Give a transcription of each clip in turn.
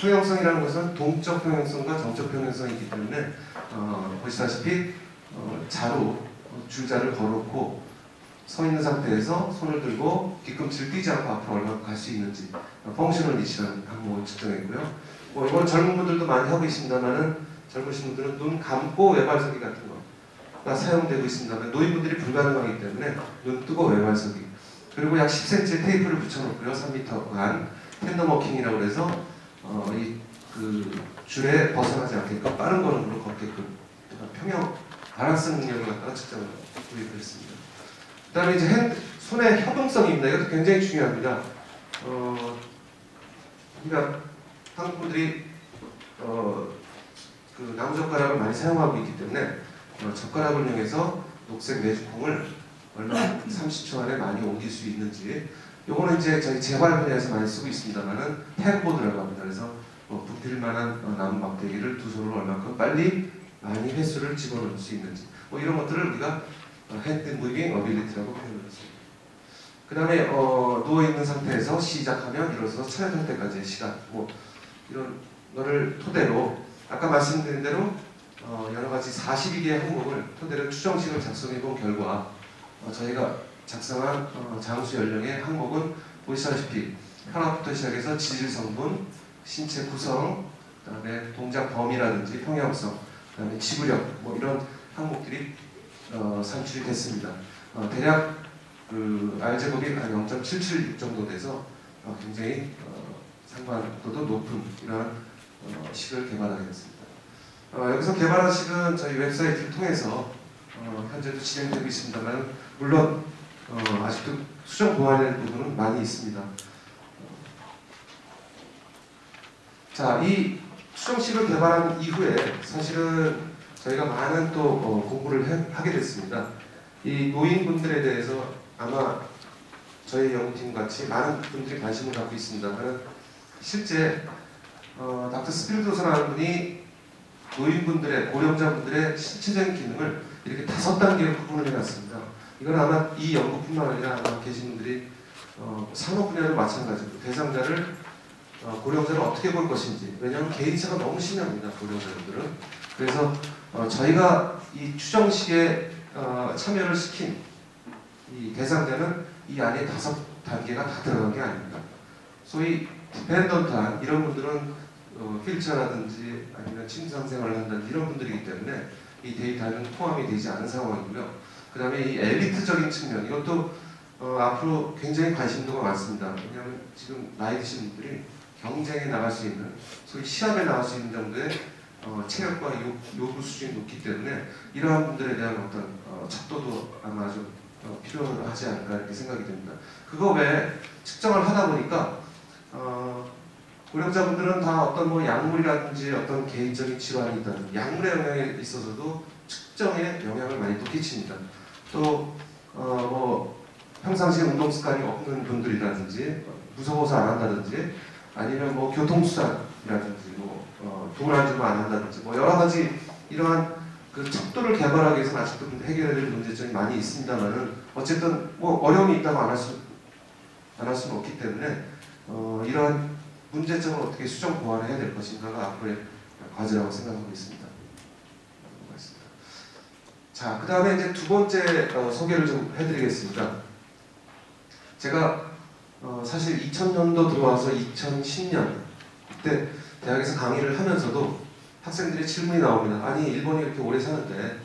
평형성이라는 것은 동적 평형성과 정적 평형성이 있기 때문에 보시다시피 자로 줄자를 걸어놓고 서 있는 상태에서 손을 들고 뒤꿈치를 띄지 않고 앞으로 얼마나 갈 수 있는지 펑셔널 리치라는 항목을 측정했고요. 이건 젊은 분들도 많이 하고 있습니다만은 젊으신 분들은 눈 감고 외발서기 같은 거가 사용되고 있습니다만 노인분들이 불가능하기 때문에 눈 뜨고 외발서기, 그리고 약 10cm 테이프를 붙여놓고요. 3m간 텐덤 워킹이라고 해서 그 줄에 벗어나지 않게끔 빠른 걸음으로 걷게끔 평형 바란스 능력을 갖다가 측정을 도입했습니다. 그 다음에 이제 손의 협응성입니다. 이것도 굉장히 중요합니다. 그러니까 한국 분들이 그 나무젓가락을 많이 사용하고 있기 때문에 젓가락을 이용해서 녹색 메주콩을 얼마나 30초 안에 많이 옮길 수 있는지, 요거는 이제 저희 재활 분야에서 많이 쓰고 있습니다만은 팩보드라고 합니다. 그래서 부필만한 나무 막대기를 두 손으로 얼마큼 빨리 많이 횟수를 집어넣을 수 있는지, 이런 것들을 우리가 핸드 무빙 어빌리티라고 표현을 했습니다. 그 다음에 누워있는 상태에서 시작하면 일어서서 차렷할 때까지의 시간, 이런 거를 토대로 아까 말씀드린 대로 여러가지 42개의 항목을 토대로 추정식을 작성해 본 결과 저희가 작성한 장수 연령의 항목은 보시다시피 하나부터 시작해서 지질 성분, 신체 구성, 그 다음에 동작 범위라든지 평형성, 그 다음에 지구력, 이런 항목들이 산출이 됐습니다. 대략 그 R제곱이 한 0.776 정도 돼서 굉장히 상관도도 높은 이러한 식을 개발하게 됐습니다. 여기서 개발한 식은 저희 웹사이트를 통해서 현재도 진행되고 있습니다만, 물론 아직도 수정 보완할 부분은 많이 있습니다. 자, 이 수정식을 개발한 이후에 사실은 저희가 많은 또 공부를 하게 됐습니다. 이 노인분들에 대해서 아마 저희 연구팀 같이 많은 분들이 관심을 갖고 있습니다만, 실제 닥터 스필도서라는 분이 노인분들의, 고령자분들의 신체적인 기능을 이렇게 5단계로 구분을 해놨습니다. 이건 아마 이 연구뿐만 아니라 아마 계신 분들이 산업 분야도 마찬가지고 대상자를 고령자를 어떻게 볼 것인지, 왜냐하면 개인차가 너무 심합니다. 고령자분들은. 그래서 저희가 이 추정식에 참여를 시킨 이 대상자는 이 안에 5단계가 다 들어간 게 아닙니다. 소위 디펜던트한 이런 분들은 휠체어라든지 아니면 침상 생활을 한다든지 이런 분들이기 때문에 이 데이터는 포함이 되지 않은 상황이고요. 그 다음에 이 엘리트적인 측면, 이것도 앞으로 굉장히 관심도가 많습니다. 왜냐하면 지금 나이 드신 분들이 경쟁에 나갈 수 있는, 소위 시합에 나갈 수 있는 정도의 체력과 요구 수준이 높기 때문에 이러한 분들에 대한 어떤 척도도 아마 좀 필요하지 않을까 이렇게 생각이 됩니다. 그거 외에 측정을 하다 보니까 고령자분들은 다 어떤 약물이라든지 어떤 개인적인 질환이 있다든 약물의 영향에 있어서도 측정에 영향을 많이 또 끼칩니다. 또 평상시에 운동 습관이 없는 분들이라든지 무서워서 안 한다든지 아니면 교통수단이라든지 돈을 안 주고 안 한다든지 여러 가지 이러한 그 척도를 개발하기 위해서는 아직도 해결해야 될 문제점이 많이 있습니다만은 어쨌든 어려움이 있다고 안 할 수는 없기 때문에 이러한 문제점을 어떻게 수정 보완을 해야 될 것인가가 앞으로의 과제라고 생각하고 있습니다. 자, 그 다음에 이제 두 번째 소개를 좀 해드리겠습니다. 제가 사실 2000년도 들어와서 2010년 그때 대학에서 강의를 하면서도 학생들의 질문이 나옵니다. 아니, 일본이 이렇게 오래 사는데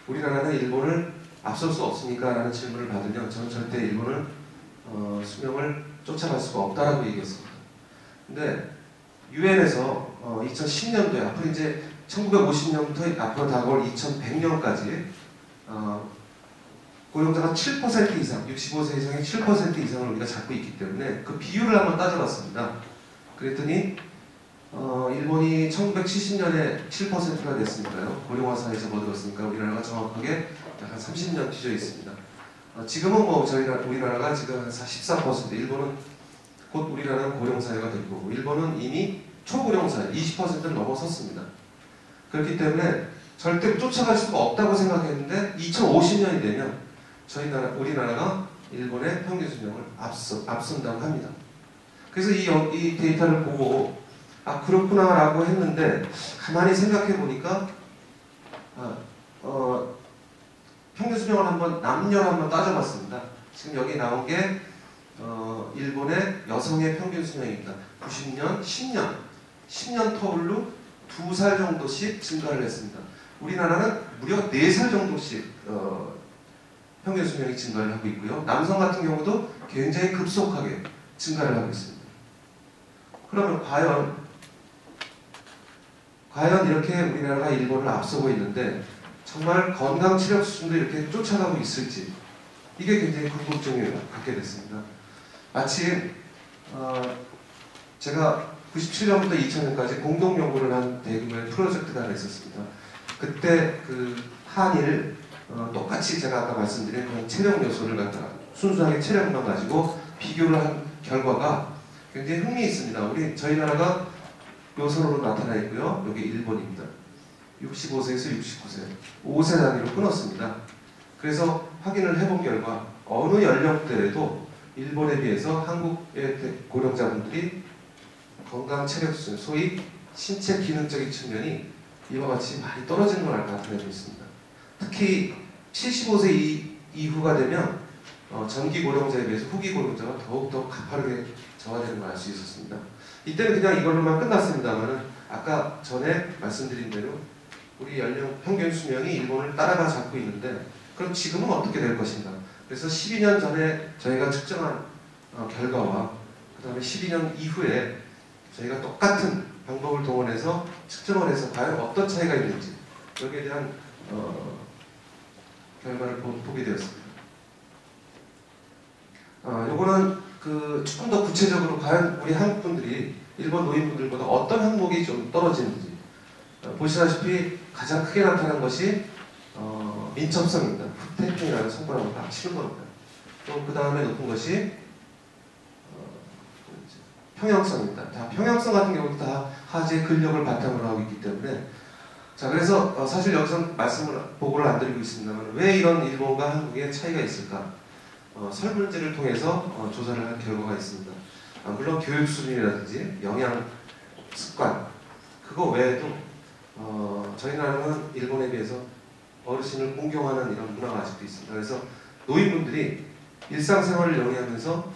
우리나라는 일본을 앞설 수 없습니까? 라는 질문을 받으면 저는 절대 일본을 수명을 쫓아갈 수가 없다라고 얘기했습니다. 근데 유엔에서 2010년도에 앞으로 이제 1950년부터 앞으로 다가올 2100년까지 고령자가 7% 이상, 65세 이상의 7% 이상을 우리가 잡고 있기 때문에 그 비율을 한번 따져봤습니다. 그랬더니 일본이 1970년에 7%가 됐으니까요. 고령화 사회에 접어들었으니까 우리나라가 정확하게 약 한 30년 뒤져 있습니다. 지금은 우리나라가 지금 한 14%, 일본은 곧 우리나라는 고령사회가 될 거고 일본은 이미 초고령사회 20%를 넘어섰습니다. 그렇기 때문에 절대 쫓아갈 수가 없다고 생각했는데 2050년이 되면 우리나라가 일본의 평균 수명을 앞선다고 합니다. 그래서 이 데이터를 보고 아 그렇구나라고 했는데 가만히 생각해 보니까 평균 수명을 한번 남녀를 한번 따져봤습니다. 지금 여기 나온 게 일본의 여성의 평균 수명입니다. 90년, 10년 터울로 2살 정도씩 증가를 했습니다. 우리나라는 무려 4살 정도씩 평균 수명이 증가를 하고 있고요. 남성 같은 경우도 굉장히 급속하게 증가를 하고 있습니다. 그러면 과연 이렇게 우리나라가 일본을 앞서고 있는데 정말 건강 체력 수준도 이렇게 쫓아가고 있을지 이게 굉장히 궁금증을 갖게 됐습니다. 마침 제가 97년부터 2000년까지 공동 연구를 한 대규모의 프로젝트가 하나 있었습니다. 그때 그 한일 똑같이 제가 아까 말씀드린 그런 체력 요소를 갖다가 순수하게 체력만 가지고 비교를 한 결과가 굉장히 흥미있습니다. 저희 나라가 요선으로 나타나 있고요. 여기 일본입니다. 65세에서 69세, 5세 단위로 끊었습니다. 그래서 확인을 해본 결과 어느 연령대에도 일본에 비해서 한국의 고령자분들이 건강 체력 수준, 소위 신체 기능적인 측면이 이와 같이 많이 떨어지는 걸 나타내고 있습니다. 특히 75세 이후가 되면 전기 고령자에 비해서 후기 고령자가 더욱더 가파르게 저하되는 걸 알 수 있었습니다. 이때는 그냥 이걸로만 끝났습니다만 아까 전에 말씀드린 대로 우리 평균 수명이 일본을 따라가 잡고 있는데 그럼 지금은 어떻게 될 것인가? 그래서 12년 전에 저희가 측정한 결과와 그 다음에 12년 이후에 저희가 똑같은 방법을 동원해서 측정을 해서 과연 어떤 차이가 있는지 여기에 대한 결과를 보게 되었습니다. 요거는 조금 더 구체적으로 과연 우리 한국 분들이 일본 노인분들보다 어떤 항목이 좀 떨어지는지 보시다시피 가장 크게 나타난 것이 민첩성입니다. 푸테핑이라는 성분하고 딱 치는 겁니다. 또 그 다음에 높은 것이 평형성입니다. 평형성 같은 경우도 다 하지의 근력을 바탕으로 하고 있기 때문에 자 그래서 사실 여기서 보고를 안 드리고 있습니다만 왜 이런 일본과 한국의 차이가 있을까? 설문지를 통해서 조사를 한 결과가 있습니다. 물론 교육 수준이라든지 영양 습관 그거 외에도 저희 나라는 일본에 비해서 어르신을 공경하는 이런 문화가 아직도 있습니다. 그래서 노인분들이 일상생활을 영위하면서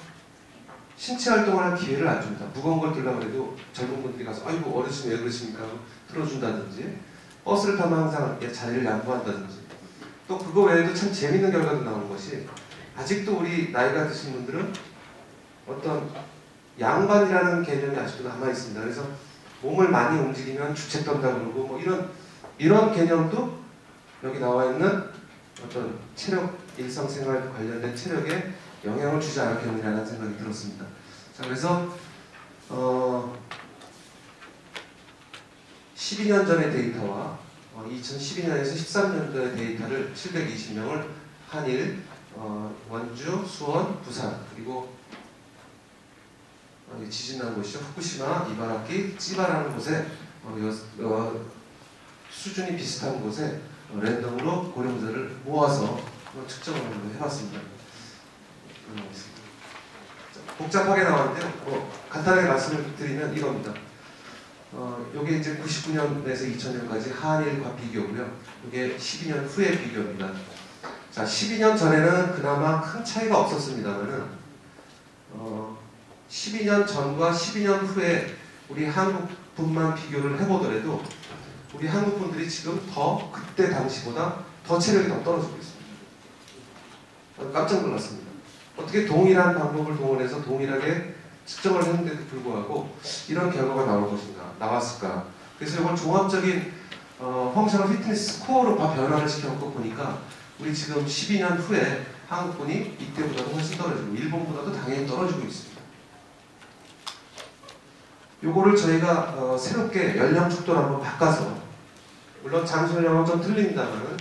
신체 활동을 할 기회를 안 줍니다. 무거운 걸 들려고 해도 젊은 분들이 가서 아이고 어르신 왜 그러십니까? 들어준다든지 버스를 타면 항상 자리를 양보한다든지 또 그거 외에도 참 재밌는 결과도 나오는 것이 아직도 우리 나이가 드신 분들은 어떤 양반이라는 개념이 아직도 남아있습니다. 그래서 몸을 많이 움직이면 주책 떤다고 그러고 뭐 이런 개념도 여기 나와 있는 어떤 체력, 일상생활 관련된 체력에 영향을 주지 않았겠느냐는 생각이 들었습니다. 자, 그래서 12년 전의 데이터와 2012년에서 13년도의 데이터를 720명을 한일, 원주, 수원, 부산 그리고 지진 난 곳이죠. 후쿠시마, 이바라키, 찌바라는 곳에 수준이 비슷한 곳에 랜덤으로 고령자를 모아서 측정을 해봤습니다. 복잡하게 나왔는데요. 간단하게 말씀을 드리면 이겁니다. 이게 이제 99년에서 2000년까지 한일과 비교고요. 이게 12년 후의 비교입니다. 자, 12년 전에는 그나마 큰 차이가 없었습니다만은 12년 전과 12년 후에 우리 한국분만 비교를 해보더라도 우리 한국분들이 지금 그때 당시보다 더 체력이 더 떨어지고 있습니다. 깜짝 놀랐습니다. 어떻게 동일한 방법을 동원해서 동일하게 측정을 했는데도 불구하고 이런 결과가 나왔을까? 그래서 이걸 종합적인 펑셔널 피트니스 스코어로 변화를 시켜놓고 보니까 우리 지금 12년 후에 한국분이 이때보다도 훨씬 떨어지고 일본보다도 당연히 떨어지고 있습니다. 요거를 저희가 새롭게 연령 축도를 한번 바꿔서 물론 장수연령은 좀 틀립니다만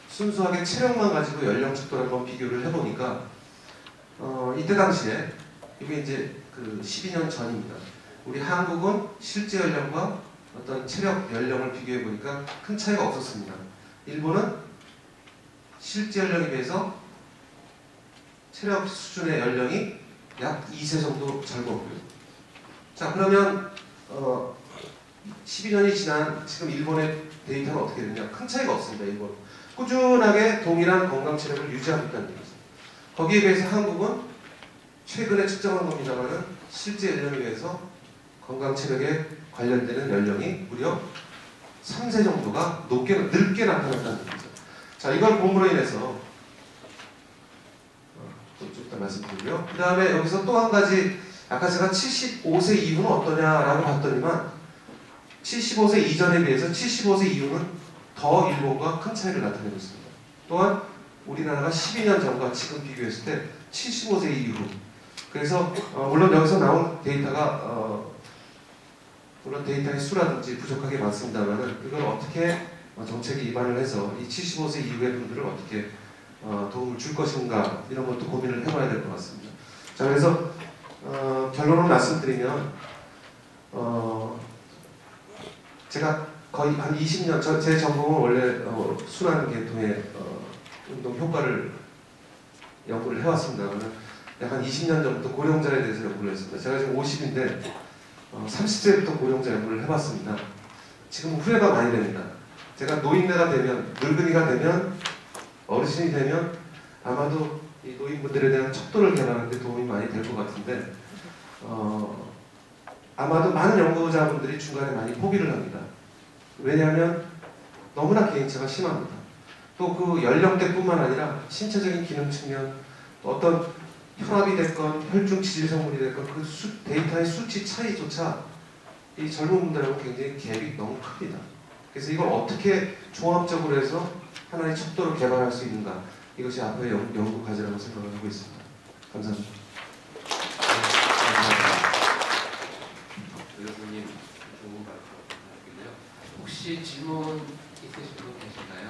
순수하게 체력만 가지고 연령 축도를 한번 비교를 해보니까 이때 당시에 이게 이제 그 12년 전입니다. 우리 한국은 실제 연령과 어떤 체력 연령을 비교해 보니까 큰 차이가 없었습니다. 일본은 실제 연령에 비해서 체력 수준의 연령이 약 2세 정도 젊었고요. 자 그러면 12년이 지난 지금 일본의 데이터는 어떻게 되냐? 큰 차이가 없습니다. 일본 꾸준하게 동일한 건강 체력을 유지하고 있다는 얘기죠. 거기에 비해서 한국은 최근에 측정한 겁니다만은 실제 연령에 비해서 건강 체력에 관련되는 연령이 무려 3세 정도가 늙게 나타났다는 얘기죠. 자, 이걸 봄으로 인해서 좀 이따 말씀드리고요. 그 다음에 여기서 또 한 가지, 아까 제가 75세 이후는 어떠냐라고 봤더니만 75세 이전에 비해서 75세 이후는 더 일본과 큰 차이를 나타내고 있습니다. 또한 우리나라가 12년 전과 지금 비교했을 때 75세 이후, 그래서 물론 여기서 나온 데이터가 물론 데이터의 수라든지 부족하게 많습니다만은 이걸 어떻게 정책에 입안을 해서 이 75세 이후의 분들을 어떻게 도움을 줄 것인가, 이런 것도 고민을 해봐야 될 것 같습니다. 자, 그래서 결론을 말씀드리면 제가 거의 한 20년, 제 전공은 원래 순환 계통의 운동 효과를 연구를 해왔습니다만 약 한 20년 전부터 고령자에 대해서 연구를 했습니다. 제가 지금 50인데 30세부터 고령자 연구를 해봤습니다. 지금 후회가 많이 됩니다. 제가 노인네가 되면, 늙은이가 되면, 어르신이 되면 아마도 이 노인분들에 대한 척도를 개발하는 데 도움이 많이 될 것 같은데 아마도 많은 연구자분들이 중간에 많이 포기를 합니다. 왜냐하면 너무나 개인차가 심합니다. 또 그 연령대뿐만 아니라 신체적인 기능 측면, 어떤 혈압이 됐건 혈중 지질 성분이 됐건 그 데이터의 수치 차이조차 이 젊은 분들하고 굉장히 갭이 너무 큽니다. 그래서 이걸 어떻게 종합적으로 해서 하나의 척도를 개발할 수 있는가, 이것이 앞으로의 연구 과제라고 생각을 하고 있습니다. 감사합니다. 감사합니다. 교수님 좋은 발표 부탁드리고요. 혹시 질문 있으신 분 계신가요?